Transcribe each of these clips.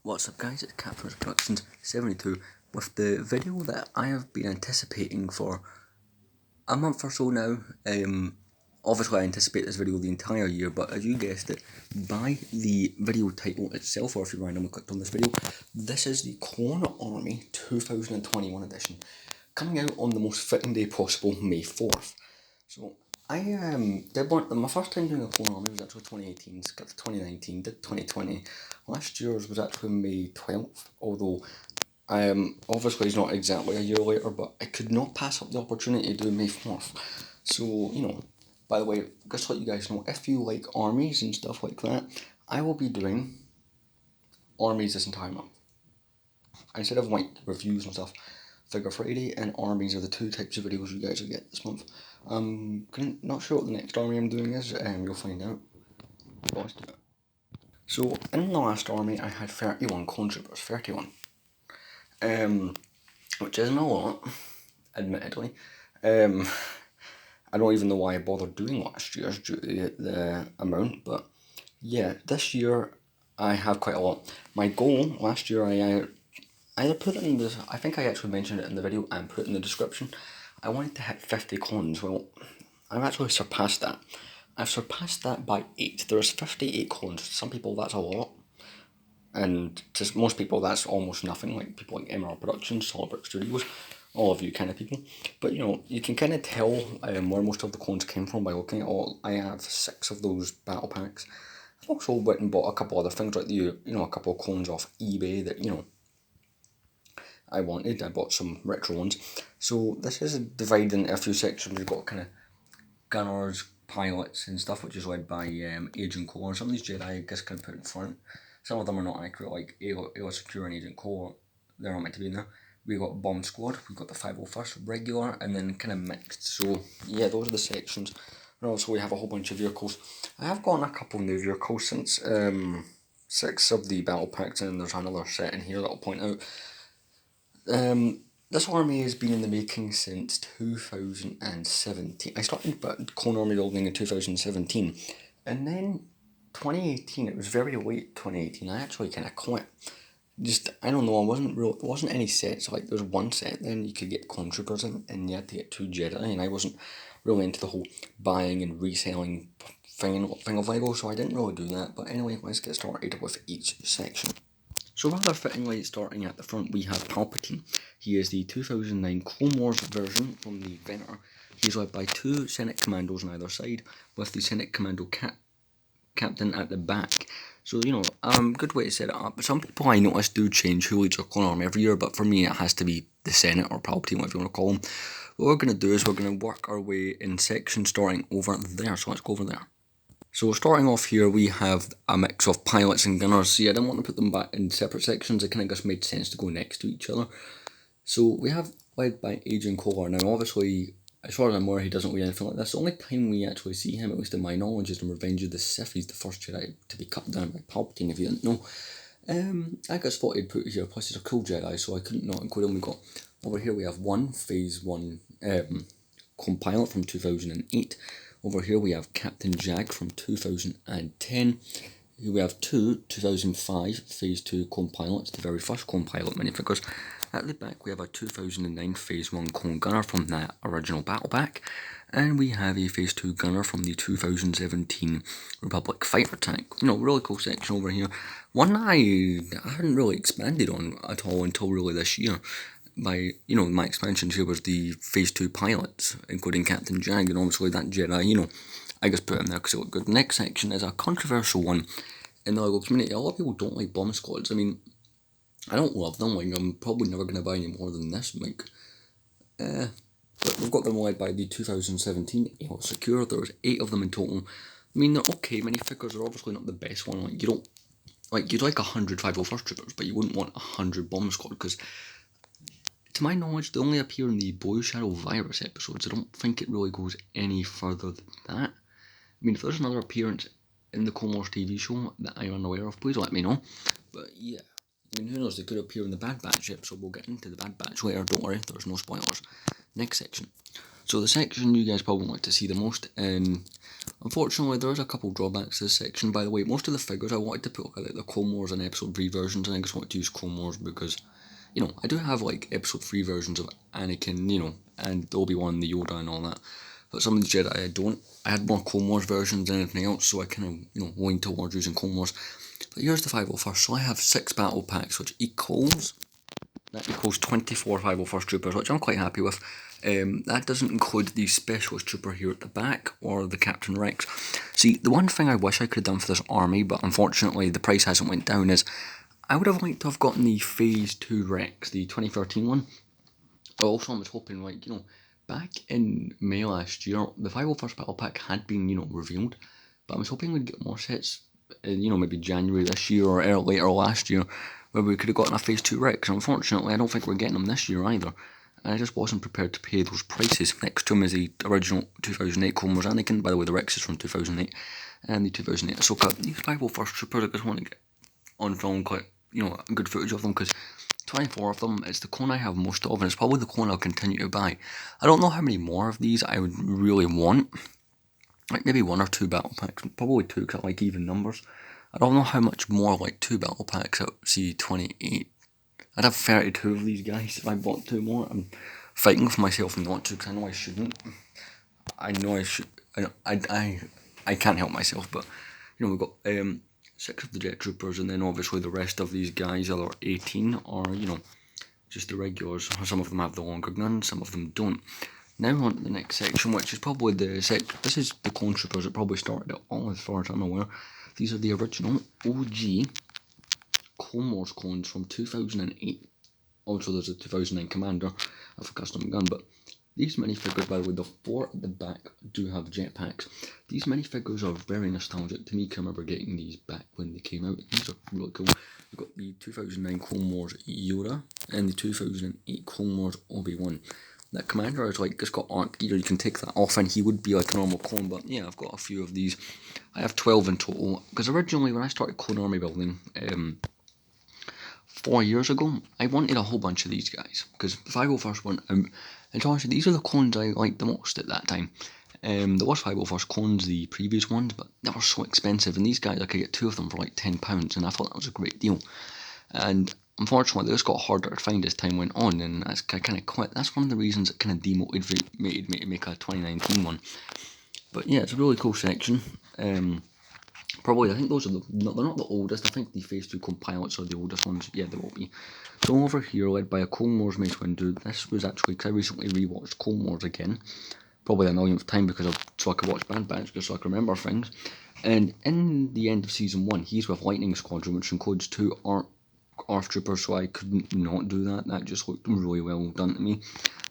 What's up guys, it's Captain's Productions 72 with the video that I have been anticipating for a month or so now. Obviously I anticipate this video the entire year, but as you guessed it, by the video title itself, or if you randomly clicked on this video, this is the Droid Army 2021 edition, coming out on the most fitting day possible, May 4th. So I did one. My first time doing a Droid Army was actually 2018, skipped 2019, did 2020. Last year's was actually May 12th, although obviously it's not exactly a year later, but I could not pass up the opportunity to do May 4th. So, you know, by the way, just to let you guys know, if you like armies and stuff like that, I will be doing armies this entire month. Instead of like reviews and stuff, Figure Friday and armies are the two types of videos you guys will get this month. Not sure what the next army I'm doing is, you'll find out. So, in the last army I had 31 clone troopers, 31. Which isn't a lot, admittedly. I don't even know why I bothered doing last year's due to the amount, but yeah, this year I have quite a lot. My goal last year, I either put it in the, I think I actually mentioned it in the video and put it in the description. I wanted to hit 50 clones. Well, I've actually surpassed that. I've surpassed that by 8. There's 58 clones. To some people that's a lot, and to most people that's almost nothing, like people like MR Productions, Solid Studios, all of you kind of people. But you know, you can kind of tell where most of the clones came from by looking at all. I have 6 of those battle packs. I've also went and bought a couple other things, like a couple of clones off eBay that, you know, I wanted. I bought some retro ones. So this is divided into a few sections. We've got kind of gunners, pilots and stuff, which is led by Adrian Kohler. Some of these Jedi I guess kind of put in front. Some of them are not accurate, like Ayla Secure and Agent Kohler. They're not meant to be in there. We got Bomb Squad, we got the 501st regular, and then kind of mixed. So yeah, those are the sections. And also we have a whole bunch of vehicles. I have gotten a couple new vehicles since 6 of the battle packs, and there's another set in here that I'll point out. This army has been in the making since 2017. I started Clone Army building in 2017, and then 2018, it was very late 2018, I actually kind of quit. Just, I don't know, there wasn't any sets. Like, there was one set, then you could get clone troopers in, and you had to get 2 Jedi, and I wasn't really into the whole buying and reselling thing of Lego, so I didn't really do that. But anyway, let's get started with each section. So rather fittingly, starting at the front, we have Palpatine. He is the 2009 Clone Wars version from the Inventor. He's led by 2 Senate Commandos on either side, with the Senate Commando Captain at the back. So, you know, good way to set it up. Some people I notice do change who leads their Clone Army every year, but for me it has to be the Senate or Palpatine, whatever you want to call him. What we're going to do is we're going to work our way in sections starting over there, so let's go over there. So starting off here, we have a mix of pilots and gunners. See, I didn't want to put them back in separate sections. It kind of just made sense to go next to each other. So we have led by Adrian Kohler. Now, obviously, as far as I'm aware, he doesn't weigh anything like this. The only time we actually see him, at least in my knowledge, is in Revenge of the Sith. He's the first Jedi to be cut down by Palpatine, if you didn't know. I got spotted put here, plus he's a cool Jedi, so I couldn't not include him. We got, over here we have 1 Phase 1 clone pilot from 2008. Over here we have Captain Jag from 2010. Here we have 2 2005 Phase 2 clone pilots, the very first clone pilot minifigures. At the back we have a 2009 Phase 1 clone gunner from the original battle pack. And we have a Phase 2 gunner from the 2017 Republic fighter tank. You know, really cool section over here. One I hadn't really expanded on at all until really this year. By, you know, my expansions here was the Phase 2 pilots, including Captain Jag, and obviously that Jedi, you know, I just put him there because it looked good. The next section is a controversial one in the LEGO community. A lot of people don't like bomb squads. I mean, I don't love them, like, I'm probably never going to buy any more than this, like, but we've got them led by the 2017 Ayla Secure. There's 8 of them in total. I mean, they're okay minifigures, they're obviously not the best one, like, you don't, like, you'd like 100 501st troopers, but you wouldn't want 100 bomb squad, because to my knowledge, they only appear in the Blue Shadow Virus episodes. I don't think it really goes any further than that. I mean, if there's another appearance in the Clone Wars TV show that I'm unaware of, please let me know. But yeah, I mean, who knows, they could appear in the Bad Batch episode. We'll get into the Bad Batch later, don't worry, there's no spoilers. Next section. So the section you guys probably want to see the most, and Unfortunately, there is a couple drawbacks to this section. By the way, most of the figures I wanted to put like the Clone Wars and Episode 3 versions. I just wanted to use Clone Wars because, I do have like Episode 3 versions of Anakin, and Obi-Wan, the Yoda and all that. But some of the Jedi I don't. I had more Clone Wars versions than anything else, so I kind of, leaned towards using Clone Wars. But here's the 501st. So I have 6 battle packs, which equals 24 501st Troopers, which I'm quite happy with. That doesn't include the Specialist Trooper here at the back, or the Captain Rex. See, the one thing I wish I could have done for this army, but unfortunately the price hasn't went down, is I would have liked to have gotten the Phase 2 Rex, the 2013 one. Also, I was hoping, back in May last year, the 501st Battle Pack had been, revealed, but I was hoping we'd get more sets, maybe January this year or later last year, where we could have gotten a Phase 2 Rex. Unfortunately, I don't think we're getting them this year either. And I just wasn't prepared to pay those prices. Next to him is the original 2008 Clone Wars Anakin. By the way, the Rex is from 2008. And the 2008 Ahsoka. These 501st Troopers, I just want to get on film quite, good footage of them, because 24 of them, it's the clone I have most of, and it's probably the clone I'll continue to buy. I don't know how many more of these I would really want. Like maybe 1 or 2 battle packs. Probably 2, because I like even numbers. I don't know how much more like 2 battle packs out C28. I'd have 32 of these guys if I bought 2 more. I'm fighting with myself not to, because I know I shouldn't. I know I should. I can't help myself, but we've got 6 of the Jet Troopers, and then obviously the rest of these guys are 18, or just the regulars. Some of them have the longer guns, some of them don't. Now on to the next section, which is probably this is the Clone Troopers that probably started it all, as far as I'm aware. These are the original OG Clone Wars clones from 2008. Also, there's a 2009 Commander of a custom gun, but these minifigures, by the way, the 4 at the back do have jetpacks. These minifigures are very nostalgic to me, because I remember getting these back when they came out. These are really cool. We've got the 2009 Clone Wars Yoda and the 2008 Clone Wars Obi-Wan. That Commander is just got arc gear. You can take that off and he would be like a normal clone, but yeah, I've got a few of these. I have 12 in total, because originally when I started Clone Army building, 4 years ago, I wanted a whole bunch of these guys, because the 501st went out, and honestly, these are the clones I liked the most at that time. There was 501st clones, the previous ones, but they were so expensive, and these guys, I could get 2 of them for like £10, and I thought that was a great deal. And unfortunately, they just got harder to find as time went on, and I kind of quit. That's one of the reasons it kind of demotivated me to make a 2019 one. But yeah, it's a really cool section. Probably, I think those are they're not the oldest. I think the Phase 2 Clone Pilots are the oldest ones. Yeah, they will be. So over here, led by a Clone Wars Mace Windu. This was actually, because I recently rewatched Clone Wars again. Probably a millionth time, so I could watch Bad Batch, just so I can remember things. And in the end of Season 1, he's with Lightning Squadron, which includes 2 ARF Troopers, so I couldn't not do that. That just looked really well done to me.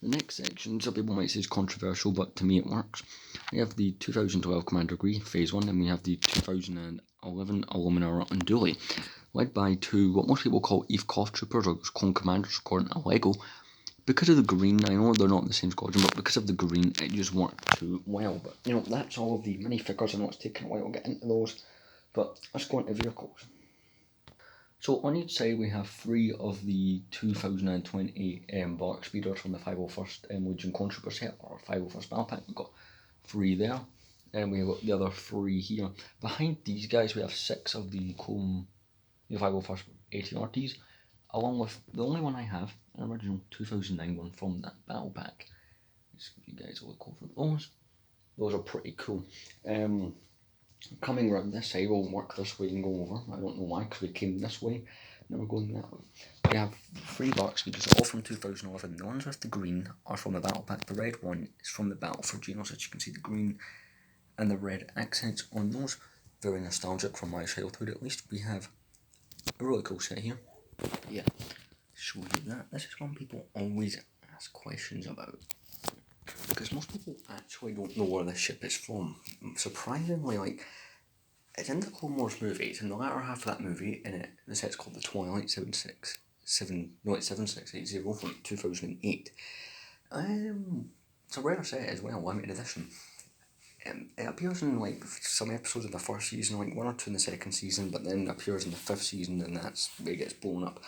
The next section, some people might say is controversial, but to me it works. We have the 2012 Commander Gree, Phase 1, and we have the 2011 Illuminator Unduli, led by 2, what most people call Eve Koth Troopers, or Clone Commanders according to Lego. Because of the green, I know they're not in the same squadron, but because of the green, it just worked too well. But, that's all of the minifigures. I know it's taken a while to get into those, but let's go into vehicles. So on each side we have 3 of the 2020 Bark Speeders from the 501st Legion Clone Trooper set, or 501st Battle Pack. We've got 3 there, and we've got the other 3 here. Behind these guys we have 6 of the 501st ATRTs, along with the only one I have, an original 2009 one from that Battle Pack. Let's give you guys a look over those. Those are pretty cool. Coming around this side, we'll work this way and go over. I don't know why, because we came this way, now we're going that way. We have 3 Bark Speeders, all from 2011. The ones with the green are from the Battle Pack. The red one is from the Battle for Genos, as you can see the green and the red accents on those. Very nostalgic from my childhood, at least. We have a really cool set here. Yeah, show you that. This is one people always ask questions about, because most people actually don't know where this ship is from. Surprisingly, it's in the Clone Wars movie. It's in the latter half of that movie, and the set's called the Twilight 7680 from 2008. It's a rare set as well, limited edition. It appears in some episodes of the first season, 1 or 2 in the second season, but then appears in the 5th season, and that's where it gets blown up.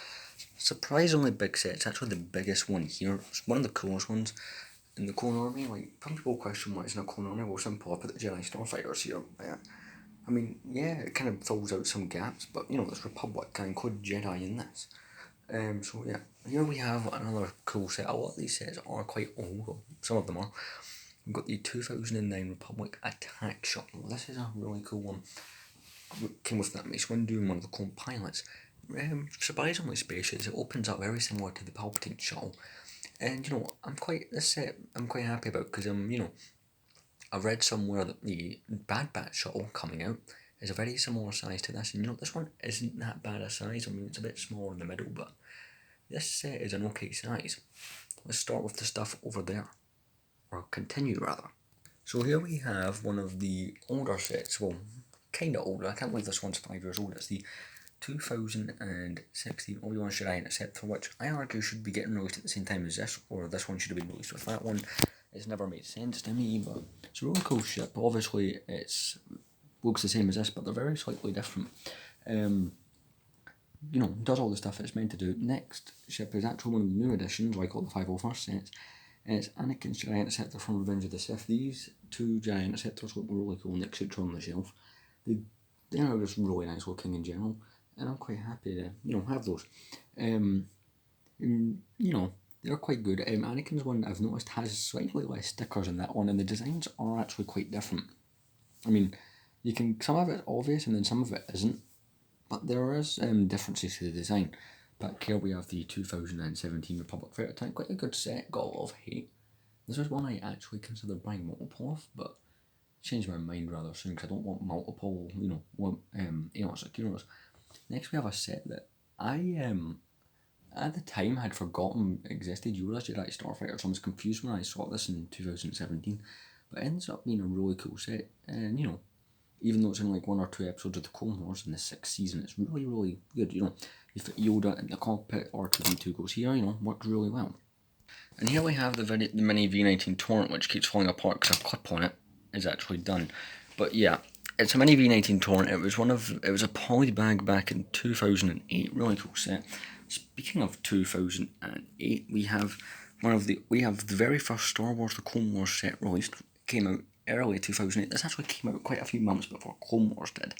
Surprisingly big set. It's actually the biggest one here. It's one of the coolest ones. in the Clone Army. Like, some people question why it's not a Clone Army. Well, simple, I put the Jedi Starfighters here. I mean, yeah, it kind of fills out some gaps, but, you know, this Republic can include Jedi in this. So yeah, here we have another cool set. A lot of these sets are quite old, well, some of them are. We've got the 2009 Republic Attack Shuttle. This is a really cool one. It came with that Mace Windu and one of the clone pilots. Surprisingly spacious. It opens up very similar to the Palpatine shuttle. And, you know, this set I'm quite happy about, because, you know, I've read somewhere that the Bad Batch shuttle coming out is a very similar size to this, and, you know, this one isn't that bad a size. I mean, it's a bit smaller in the middle, but this set is an okay size. Let's start with the stuff over there, or continue rather. So here we have one of the older sets, well, kinda older, I can't believe this one's 5 years old. It's the 2016 Obi-Wan Jedi Interceptor, which I argue should be getting released at the same time as this, or this one should have been released with that one. It's never made sense to me, but it's a really cool ship. Obviously, it looks the same as this, but they're very slightly different. You know, does all the stuff it's meant to do. Next ship is actually one of the new additions, like all the 501st sets. It's Anakin's Jedi Interceptor from Revenge of the Sith. These two Jedi Interceptors look really cool next to each other on the shelf. They are just really nice looking in general, and I'm quite happy to, you know, have those. You know, they're quite good. Anakin's one, I've noticed, has slightly less stickers in that one, and the designs are actually quite different. I mean, some of it's obvious and then some of it isn't, but there is differences to the design. Back here we have the 2017 Republic Fighter Tank, quite a good set, got a lot of hate. This is one I actually considered buying multiple of, but changed my mind rather soon because I don't want multiple, you know, heroes. Next we have a set that I at the time had forgotten existed. Yoda's Jedi Starfighter, so I was confused when I saw this in 2017, but it ends up being a really cool set, and, you know, even though it's in like 1 or 2 episodes of the Clone Wars in the 6th season, it's really, really good. You know, you fit Yoda in the cockpit, R2-D2 goes here, you know, works really well. And here we have the mini V19 Torrent, which keeps falling apart because a clip on it is actually done. But yeah, it's a mini V19 Torrent. It was a poly bag back in 2008. Really cool set. Speaking of 2008, we have the very first Star Wars: The Clone Wars set released. It came out early 2008. This actually came out quite a few months before Clone Wars did.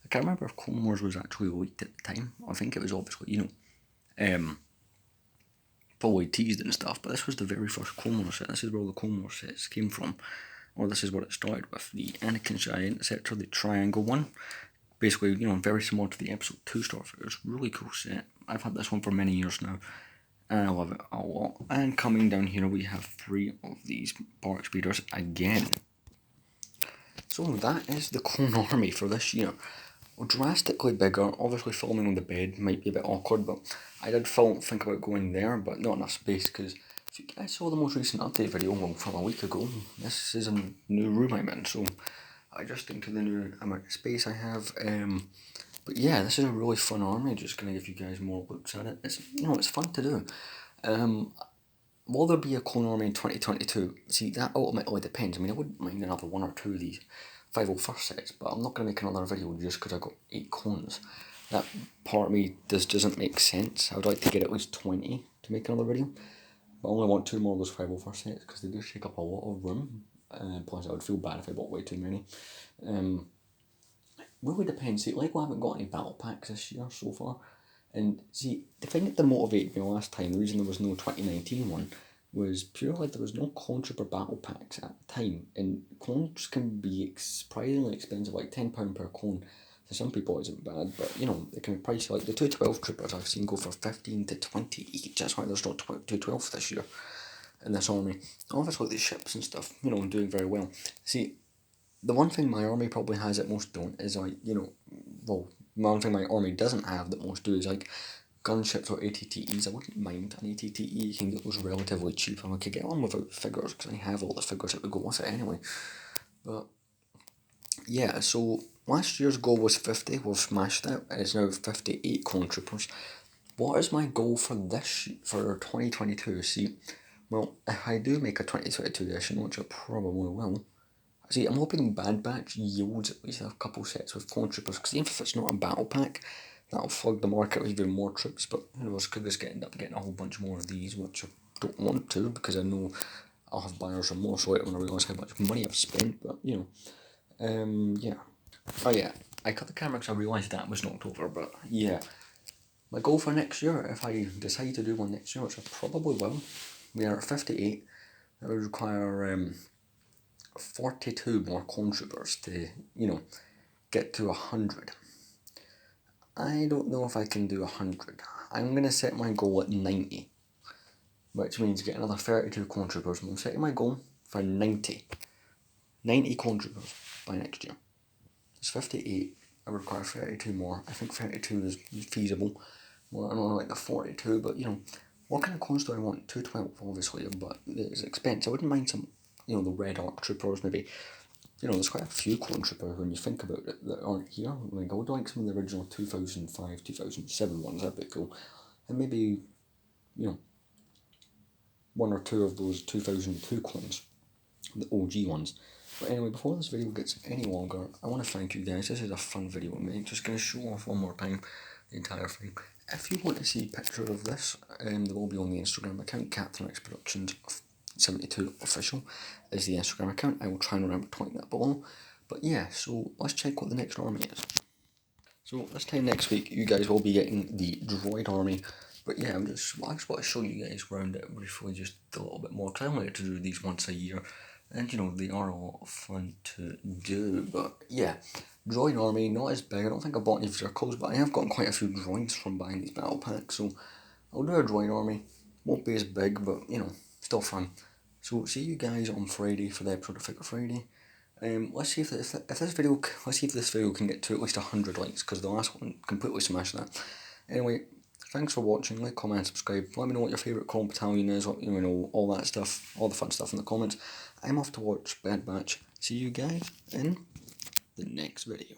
I can't remember if Clone Wars was actually leaked at the time. I think it was obviously, you know, probably teased and stuff, but this was the very first Clone Wars set. This is where all the Clone Wars sets came from, or this is what it started with. The Anakin's Jedi Interceptor, the triangle one, basically, you know, very similar to the Episode 2 Starfighters. Really cool set. I've had this one for many years now, and I love it a lot. And coming down here we have 3 of these Bark Speeders again. So that is the Clone Army for this year. Drastically bigger. Obviously filming on the bed might be a bit awkward, but I did think about going there, but not enough space, because if you guys saw the most recent update video from a week ago, this is a new room I'm in, so I adjusting to the new amount of space I have. But yeah, this is a really fun army. Just gonna give you guys more looks at it. It's, you know, it's fun to do. Will there be a Clone Army in 2022? See, that ultimately depends. I mean, I wouldn't mind another 1 or 2 of these 501st sets, but I'm not going to make another video just because I got 8 clones. That part of me doesn't make sense. I would like to get at least 20 to make another video, but I only want 2 more of those 501st sets because they do take up a lot of room. Plus, I would feel bad if I bought way too many. Really depends. See, Lego haven't got any battle packs this year so far. And see, the thing that motivated me last time, the reason there was no 2019 one, was purely there was no Clone Trooper battle packs at the time. And clones can be surprisingly expensive, like £10 per clone. To some people it isn't bad, but, you know, they can be pricey. Like the 212 Troopers I've seen go for 15 to 20 each. That's why there's not 212 this year in this army. Obviously the ships and stuff, you know, doing very well. See, the one thing my army probably has that most don't is, like, you know, well, one thing my army doesn't have that most do is, like, gunships or ATTEs. I wouldn't mind an ATTE. You can get those relatively cheap, and I could get one without figures because I have all the figures that would go with it anyway. But yeah, so last year's goal was 50. We've smashed that. It's now 58 Clone Troopers. What is my goal for 2022? See, well, if I do make a 2022 edition, which I probably will, see, I'm hoping Bad Batch yields at least a couple sets with Clone Troopers, because even if it's not a battle pack, that'll flood the market with even more troops. But, you know, I could just end up getting a whole bunch more of these, which I don't want to, because I know I'll have buyer's remorse later when I realise how much money I've spent, but, you know, yeah. Oh yeah, I cut the camera because I realised that was knocked over, but yeah. My goal for next year, if I decide to do one next year, which I probably will, we are at 58, that would require 42 more clone troopers to, you know, get to 100. I don't know if I can do 100. I'm going to set my goal at 90, which means get another 32 clone troopers. I'm setting my goal for 90. 90 clone troopers by next year. It's 58. I require 32 more. I think 32 is feasible. Well, I don't know, like the 42, but, you know, what kind of clones do I want? 212, obviously, but it's expensive. I wouldn't mind some, you know, the red arc troopers, maybe. You know, there's quite a few clone troopers when you think about it that aren't here. Like, I would like some of the original 2005, 2007 ones, that'd be cool. And maybe, you know, one or two of those 2002 clones, the OG ones. But anyway, before this video gets any longer, I want to thank you guys. This is a fun video with me. Just going to show off one more time the entire thing. If you want to see a picture of this, they will be on the Instagram account. Captain X Productions 72 official is the Instagram account. I will try and remember to link that below. But yeah, so let's check what the next army is. So this time next week, you guys will be getting the Droid Army. But yeah, I just want to show you guys around it briefly, just a little bit more, because I only get to do these once a year. And you know, they are a lot of fun to do. But yeah, Droid Army, not as big. I don't think I bought any vehicles, but I have gotten quite a few droids from buying these battle packs. So I'll do a Droid Army. Won't be as big, but you know, still fun. So see you guys on Friday for the episode of Figure Friday. Let's see if this video can get to at least 100 likes, because the last one completely smashed that. Anyway, thanks for watching. Like, comment, and subscribe. Let me know what your favourite clone battalion is. You know, all that stuff, all the fun stuff in the comments. I'm off to watch Bad Batch. See you guys in the next video.